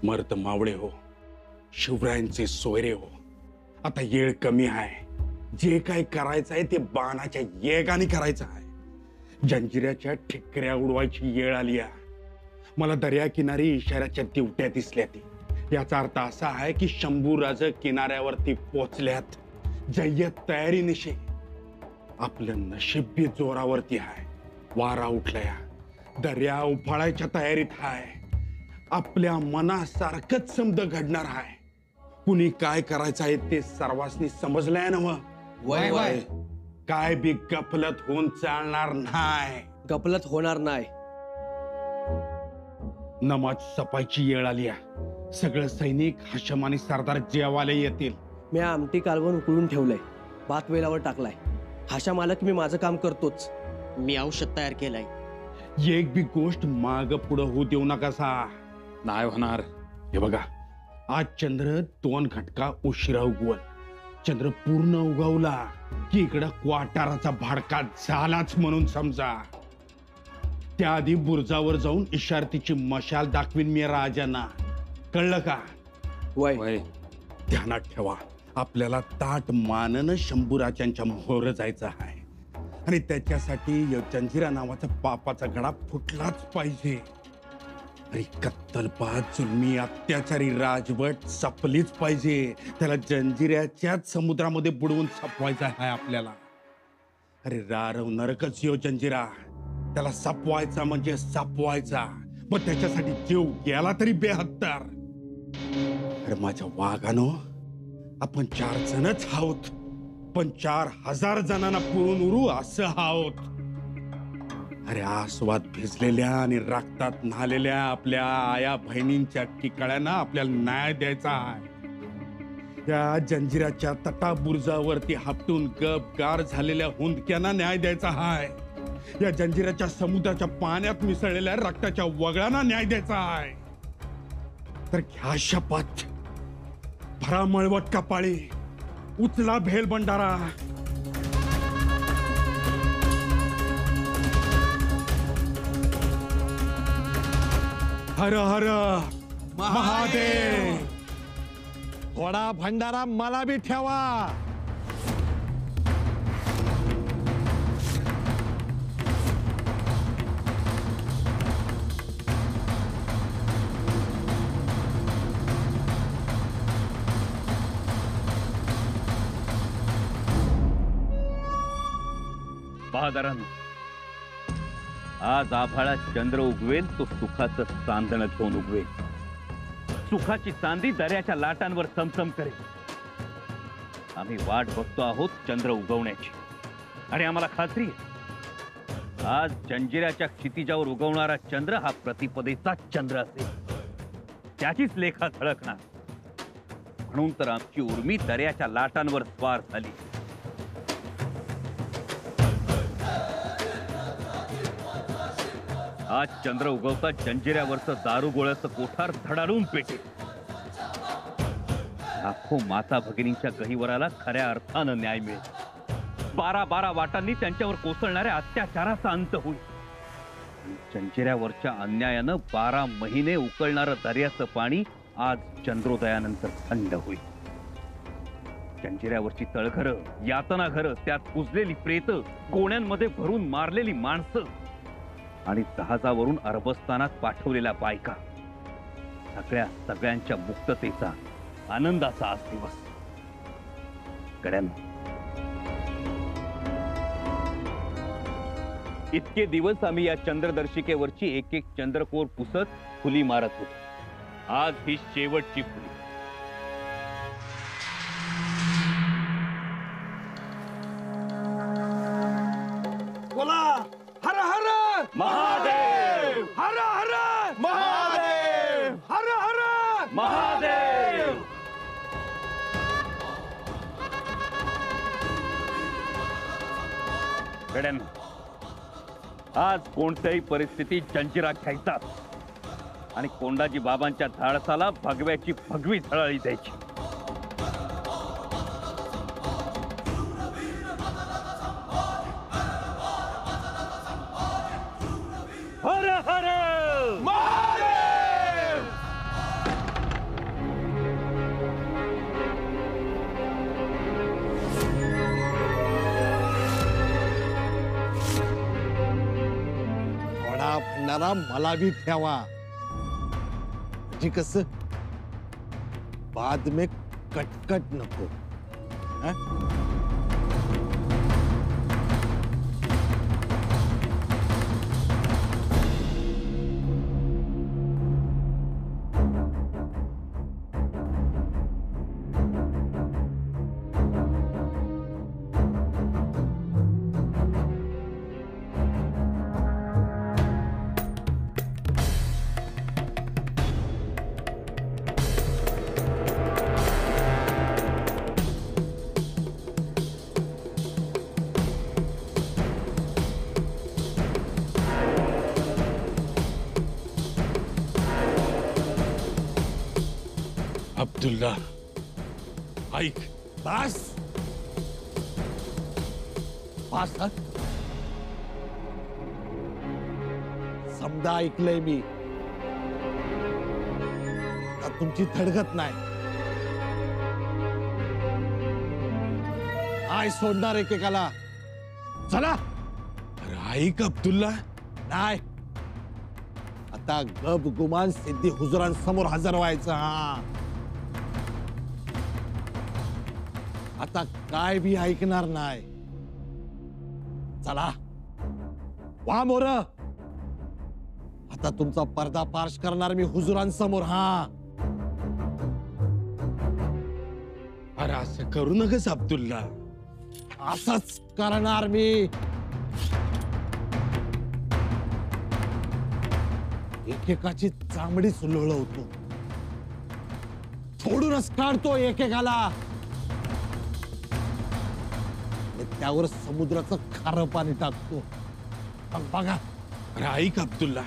मर्द मावळे हो, शिवरायांचे सोयरे हो, आता येळ कमी आहे. जे काय करायचं आहे ते बाणाच्या येगाने करायचं आहे. जंजिऱ्याच्या ठिकऱ्या उडवायची येळ आली आहे. मला दर्याकिनारी इशाऱ्याच्या दिवट्या दिसल्या ती. याचा अर्थ असा आहे की शंभूराज किनाऱ्यावरती पोचल्यात. जय्यत तयारीनिशी. आपलं नशीब बी जोरावरती आहे. वारा उठलाय, दर्या उफाळायच्या तयारीत आहे. आपल्या मनासारखंच समद घडणार आहे. कुणी काय करायचं आहे ते सर्वांनी समजलंय ना? वय वय काय बी गफलत होऊन चालणार नाही. गफलत होणार नाही. नमाज सपायची येळ आली आहे. सगळे सैनिक, हशम आणि सरदार जेवायला येतील. मी आमटी कालवण उकळून ठेवलंय, भात वेलावर टाकलाय. हाशा मालक मी माझं काम करतोच. मी औषध तयार केलंय. एक बी गोष्ट माग पुढं होऊ देऊ नकासा. नाही होणार. हे बघा, आज चंद्र 2 घटका उशिरा उगवल. चंद्र पूर्ण उगवला की इकडं क्वाटाराचा भाडका झालाच म्हणून समजा. त्याआधी बुर्जावर जाऊन इशारतीची मशाल दाखवीन मी राजांना. कळलं का? वय ध्यानात ठेवा, आपल्याला ताट मानन शंभूराजांच्या मोहर जायचं आहे. आणि त्याच्यासाठी जंजिरा नावाचा पापाचा घडा फुटलाच पाहिजे. अरे कत्तलपात, जुलमी, अत्याचारी राजवट सपलीच पाहिजे. त्याला जंजिऱ्याच्याच समुद्रामध्ये बुडवून सपवायचा आहे आपल्याला. अरे रारव नरकच यो जंजिरा. त्याला सपवायचा म्हणजे सपवायचा. पण त्याच्यासाठी जीव गेला तरी बेहत्तर. अरे माझ्या वाघानो, आपण 4 जणच आहोत, पण 4000 जणांना पुरून उरू असं आहोत. अरे आस्वाद भिजलेल्या आणि रक्तात न्हालेल्या आपल्या आया बहिणींच्या किकळ्यांना आपल्याला न्याय द्यायचा आहे. या जंजिराच्या तटाबुर्जावरती आपटून गपगार झालेल्या हुंदक्यांना न्याय द्यायचा आहे. या जंजिराच्या समुद्राच्या पाण्यात मिसळलेल्या रक्ताच्या वगळांना न्याय द्यायचा आहे. तर घ्या शपथ, भरा मळवट कपाळी, उचला भेल भंडारा. हर हर महादेव. थोडा भंडारा मला बी ठेवा. बहादरांनो, आज आभाळात चंद्र उगवेल तो सुखाचं चांदणं घेऊन उगवेल. सुखाची चांदी दर्याच्या लाटांवर चमचम करेल. आम्ही वाट बघतो आहोत चंद्र उगवण्याची. आणि आम्हाला खात्री आहे, आज जंजिऱ्याच्या क्षितिजावर उगवणारा चंद्र हा प्रतिपदेचा चंद्र असेल. त्याचीच लेखा झळकणार. म्हणून तर आमची उर्मी दर्याच्या लाटांवर स्वार झाली. आज चंद्र उगवता जंजिऱ्यावरचं दारुगोळ्याचं कोठार धडाडून पेटेल. लाखो माता भगिनींच्या गहिवराला खऱ्या अर्थानं न्याय मिळेल. 12 वाटांनी त्यांच्यावर कोसळणाऱ्या अत्याचाराचा अंत होईल. जंजिऱ्यावरच्या अन्यायानं 12 महिने उकळणारं दर्याचं पाणी आज चंद्रोदयानंतर थंड होईल. जंजिऱ्यावरची तळघरं, यातना घरं, त्यात कुजलेली प्रेतं, गोण्यांमध्ये भरून मारलेली माणसं आणि जहाजावरून अरबस्तानात पाठवलेल्या बायका, सगळ्यांच्या मुक्ततेचा, आनंदाचा आज दिवस. गड्यांनो, इतके दिवस आम्ही या चंद्रदर्शिकेवरची एक एक चंद्रकोर पुसत फुली मारत होतो. आज ही शेवटची फुली. बोला हर हर महादेव, हर हर महादेव, हर हर महादेव. गड्यांनो, आज कोणत्याही परिस्थितीत जंजिरा घ्यायचा आणि कोंडाजी बाबांच्या धाडसाला भगव्याची भगवी झळाळी द्यायची. हर हर महादेव. भंडारा मला बी ठेवा, म्हणजे कस बाद में कटकट नको. हं? अब्दुल्ला, ऐक. बस बस हं? समजा ऐकलंय मी. आता तुमची धडगत नाही. आय सोडणार एकेकाला. चला. अरे ऐक अब्दुल्ला. नाही, आता गप गुमान सिद्धी हुजुरांसमोर हजर व्हायचं. हा, आता काय बी ऐकणार नाही. चला वा मोर. आता तुमचा पर्दाफाश करणार मी हुजुरांसमोर. हा, अरे असं करू नकस अब्दुल्ला. असंच करणार मी. एकेकाची चामडीच लोळवतो, फोडूनच काढतो एकेकाला. आणि त्यावर समुद्राचं खारं पाणी टाकतो. मग बघा. अरे ऐक अब्दुल्ला,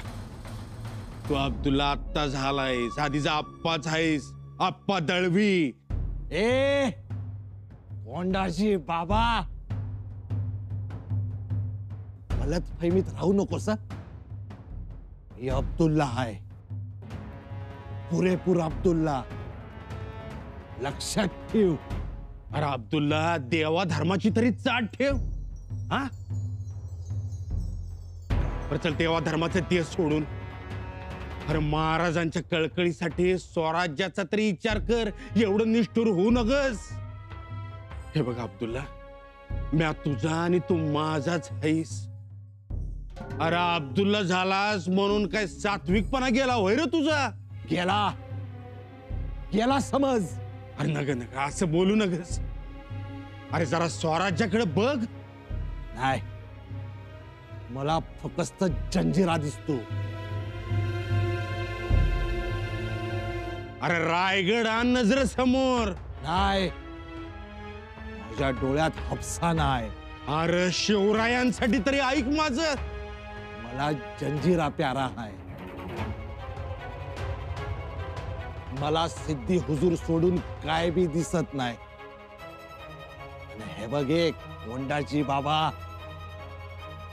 तू अब्दुल्ला आत्ता झालायस, आधीचा आप्पाच आहेस. आप्पा दळवी. ए कोंडाजी बाबा, गलत फहमीत राहू नकोस. हे अब्दुल्ला आहे, पुरेपूर अब्दुल्ला. लक्षात ठेव. अरे अब्दुल्ला, देवा धर्माची तरी चाट ठेव. हा, बरं चल देवा धर्माचं ते सोडून अरे महाराजांच्या कळकळीसाठी स्वराज्याचा तरी विचार कर. एवढं निष्ठुर होऊ नगस. हे बघ अब्दुल्ला, म्या तुझा आणि तू माझाच आहेस. अरे अब्दुल्ला झालास म्हणून काय सात्विकपणा गेला होय रे तुझा? गेला गेला समज. अरे नग नग असं बोलू नगस. अरे जरा स्वराज्याकडे बघ. नाही, मला फक्त जंजिरा दिसतो. अरे रायगड आण नजर समोर. नाही, माझ्या डोळ्यात हपसा नाही. अरे शिवरायांसाठी तरी ऐक माझं. मला जंजिरा प्यारा आहे. मला सिद्धी हुजूर सोडून काय बी दिसत नाही. आणि हे बघ एक कोंडाजी बाबा,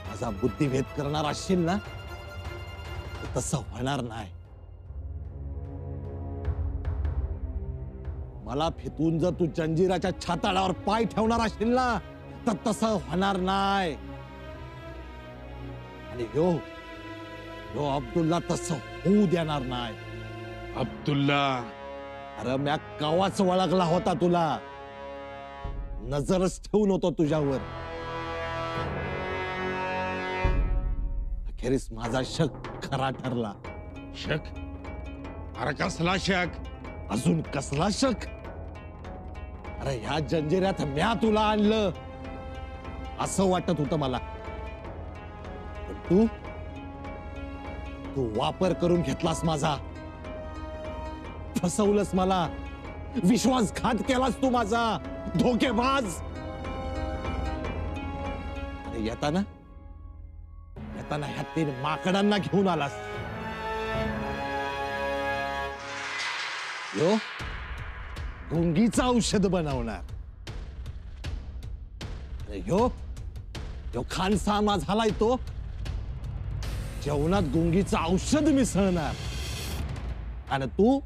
माझा बुद्धिभेद करणार असशील ना, तर तसं होणार नाही. मला फितून जर तू जंजिराच्या छाताडावर पाय ठेवणार असशील ना, तर तसं होणार नाही. आणि ह्यो अब्दुल्ला तसं होऊ देणार नाही. अब्दुल्ला, अरे म्या कवाच वळखला होता तुला. नजरच ठेवून होतो तुझ्यावर. अखेरीस माझा शक खरा ठरला. शक? अरे कसला शक? अजून कसला शक? अरे ह्या जंजिऱ्यात म्या तुला आणलं असं वाटत होतं मला. पण तू वापर करून घेतलास माझा. फसवलंस मला. विश्वासघात केलास तू माझा. धोकेबाज. येताना ह्या 3 माकडांना घेऊन आलास. यो गुंगीचं औषध बनवणार. यो खानसामा झालाय तो. जेवणात गुंगीचं औषध मिसळणार. आणि तू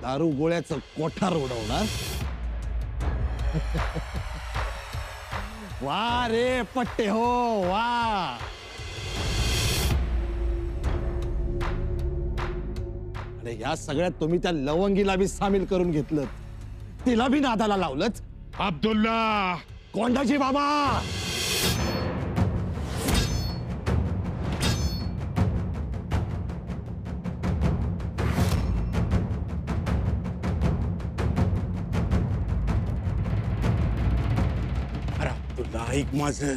दारू गोळ्याचं कोठार उडवणार. वा रे पट्टे हो वा. आणि ह्या सगळ्यात तुम्ही त्या लवंगीला बी सामील करून घेतलं, तिला बी नादाला लावलंच. अब्दुल्ला, कोंडाजी बाबा, अरे अब्दुल्ला ऐक माझं.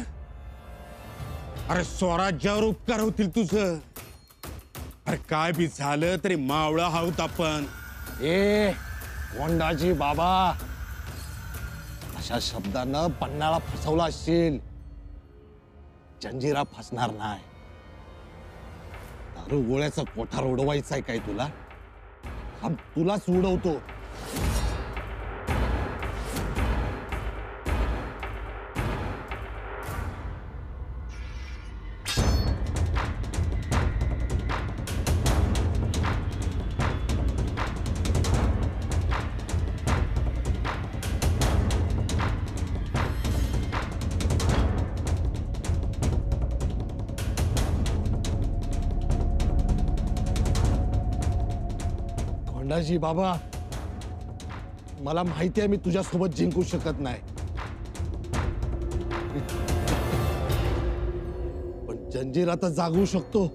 अरे स्वराज्यावर उपकार होतील तुझं. अरे काय बी झालं तरी मावळा आहोत आपण. ए कोंडाजी बाबा, अशा शब्दानं पन्नाळा फसवला असशील. जंजिरा फसणार नाही. दारू गोळ्याचा कोठार उडवायचा आहे काय तुला? हा तुलाच उडवतो. कोंडाजी बाबा, मला माहिती आहे मी तुझ्यासोबत जिंकू शकत नाही, पण जंजीरा तर जागवू शकतो.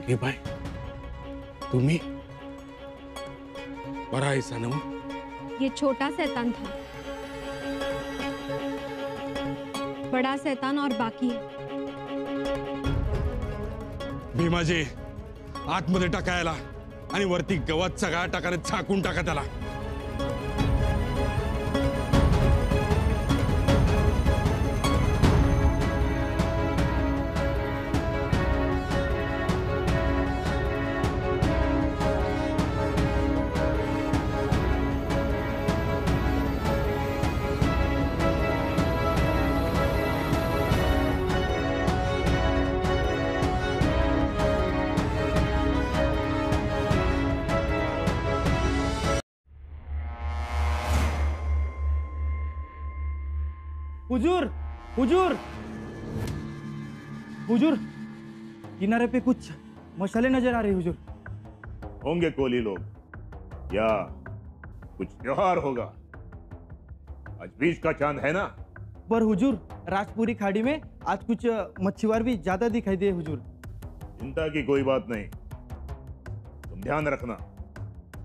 हे बाय, तुम्ही बरा ऐसा ना? ये छोटा शैतान था, बड़ा शैतान और बाकी है. भीमाजी, आतमध्ये टाकायला आणि वरती गवत सगळा टाकाने झाकून टाका त्याला. हुजूर, हुजूर, हुजूर, किनारे पे कुछ मसाले नजर आ रहे हैं हुजूर. होंगे कोली लोग, या कुछ त्योहार होगा. आज बीच का चांद है ना? पर हुजूर, राजपुरी खाड़ी में आज कुछ मच्छीवार भी ज्यादा दिखाई दे हुजूर. चिंता की कोई बात नहीं, तुम ध्यान रखना.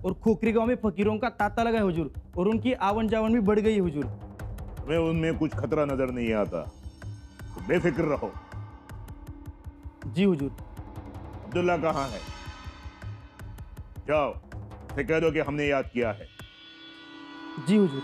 और खोखरी गांव में फकीरों का तांता लगा है हुजूर, और उनकी आवन जावन भी बढ़ गई है हुजूर. तुम्हें उनमें कुछ खतरा नजर नहीं आता, तो बेफिक्र रहो. जी हुजूर. अब्दुल्ला कहाँ है? जाओ उसे कह दो कि हमने याद किया है. जी हुजूर.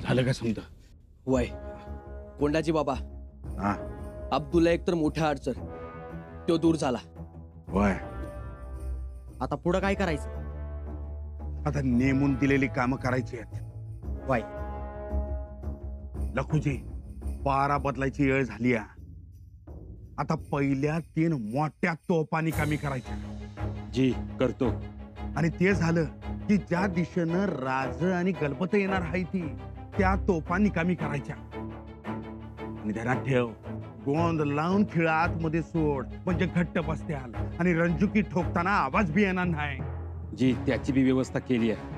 झालं का समजा? वय कोंडाजी बाबा, हा अब्दुल्ला एकतर मोठा अडचण, तो दूर झाला. वय आता पुढं काय करायचं? आता नेमून दिलेली कामं करायची आहेत. वाय लखूजी, पारा बदलायची वेळ झाली आहे. आता पहिल्या 3 मोठ्या तोफा निकामी करायच्या. जी करतो. आणि ते झालं की ज्या दिशेनं राज आणि गलपत येणार आहे ती त्या तोफा निकामी करायच्या. आणि ध्यानात ठेव, गोंद लावून खिळा आतमध्ये सोड म्हणजे घट्ट बसत्याल आणि रणजुकी ठोकताना आवाज बी येणार नाही. जी त्याची बी व्यवस्था केली आहे.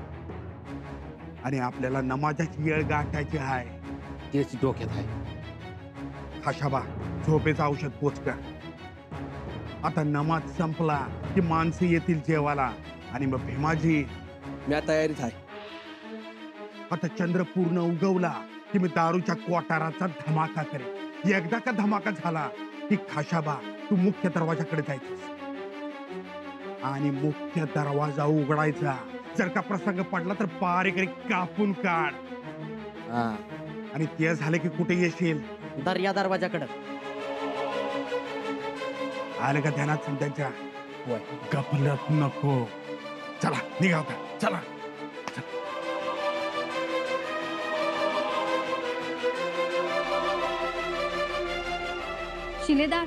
आणि आपल्याला नमाजाची येळ गाठायची आहे. त्याची डोक्यात आहे. खाशाबा झोपेचं औषध पोच कर. आता नमाज संपला की माणसं येतील जेवायला आणि मग भीमाजी मी तयारीत आहे. आता चंद्र पूर्ण उगवला की मी दारूच्या कोटाराचा धमाका करेन. एकदा का धमाका झाला की खाशाबा तू मुख्य दरवाजाकडे जायचीस आणि मुख्य दरवाजा उघडायचा. जर का प्रसंग पडला तर बारीक कापून काढ. आणि ते झाले की कुठे येशील? दर्या दरवाजाकडे. आलं का ध्यानात समजायच्या? गफलत नको. चला निघा आता, चला. शिलेदार,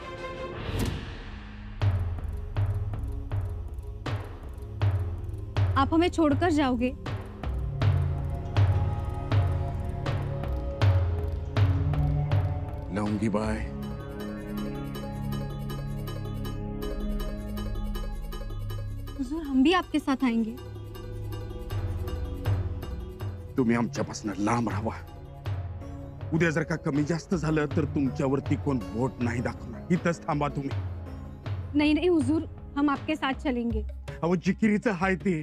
आप हमें छोड़कर जाओगे? लवंगी बाय, हुजूर, हम भी आपके साथ आएंगे. तुम्ही आमच्यापासून लांब राहा. उद्या जर का कमी जास्त झालं तर तुमच्यावरती कोण बोट नाही दाखवणार. इथंच थांबा तुम्ही. नहीं नहीं हुजूर, हम आपके साथ चलेंगे. अहो जिकिरीचं हाय ते.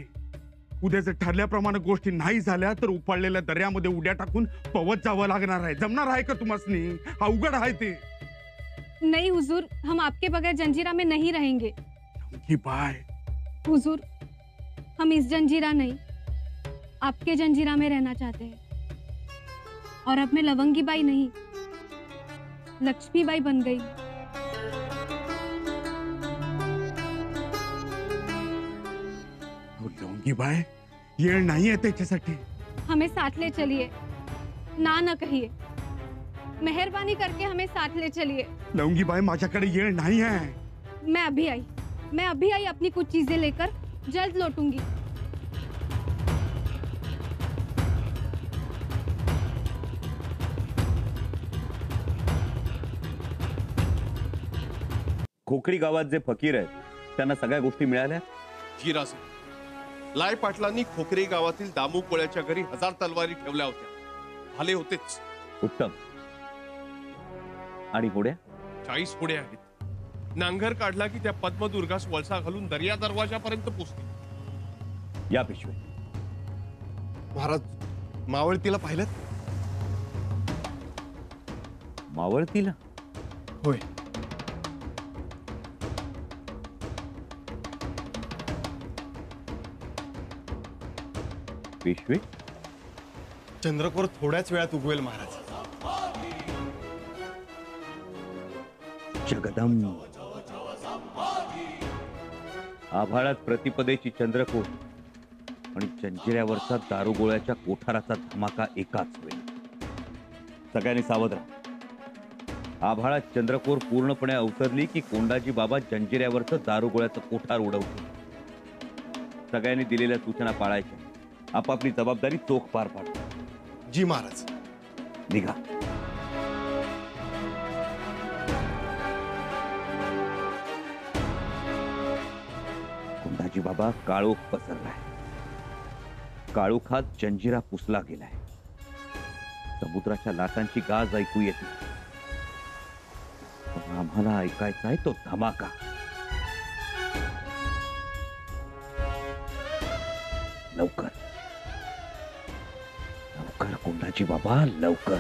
उद्या जर ठरल्याप्रमाणे गोष्टी नाही झाल्या तर उपाडलेल्या दर्यामध्ये उड्या टाकून पवत जावं लागणार आहे. जमणार आहे का तुम्हासनी? अवघड आहे ते. नहीं हुजूर, हम आपके बगैर जंजीरा में नहीं रहेंगे. की बाय हुजूर, हम इस जंजीरा नहीं, आपके जंजीरा में रहना चाहते हैं. और अब मैं लवंगी बाई नहीं, लक्ष्मी बाई बन गई. लवंगी बाय, येळ नाहीये त्याच्यासाठी. हमें साथ ले चलिए. ना न कहिए. मेहरबानी करके हमें साथ ले चलिए. लवंगी बाय, माझ्याकडे येळ नाही आहे. मैं अभी आई अपनी कुछ चीजें लेकर जल्द लौटूंगी. खोकरी गावात जे फकीर आहेत त्यांना सगळ्या गोष्टी मिळाल्या. जिरासे लाय पाटलांनी खोकरे गावातील दामू कोळ्याच्या घरी 1000 तलवारी ठेवल्या होत्या. भाले होतेच. उत्तम. आणि होड्या 40 होडे आहेत. नांगर काढला की त्या पद्मदुर्गास वळसा घालून दर्या दरवाजापर्यंत पोहोचते. या पिशवे. महाराज, मावळतीला पाहिलं? मावळतीला? होय. पिशवी? चंद्रकोर थोड्याच वेळात उगवेल महाराज. जगदंब. आभाळात प्रतिपदेची चंद्रकोर आणि जंजिऱ्यावरचा दारुगोळ्याच्या कोठाराचा धमाका एकाच वेळी. सगळ्यांनी सावध राहा. आभाळात चंद्रकोर पूर्णपणे अवतरली की कोंडाजी बाबा जंजिऱ्यावरचं दारुगोळ्याचं कोठार उडवतील. सगळ्यांनी दिलेल्या सूचना पाळायच्या. आपापली जबाबदारी चोख पार पाडतो. जी महाराज. निघा. कोंडाजी बाबा काळोख पसरलाय. काळोखात जंजिरा पुसला गेलाय. समुद्राच्या लाटांची गाज ऐकू येते. पण आम्हाला ऐकायचा आहे तो धमाका. लवकर लवकर कोंडाजी बाबा, लवकर.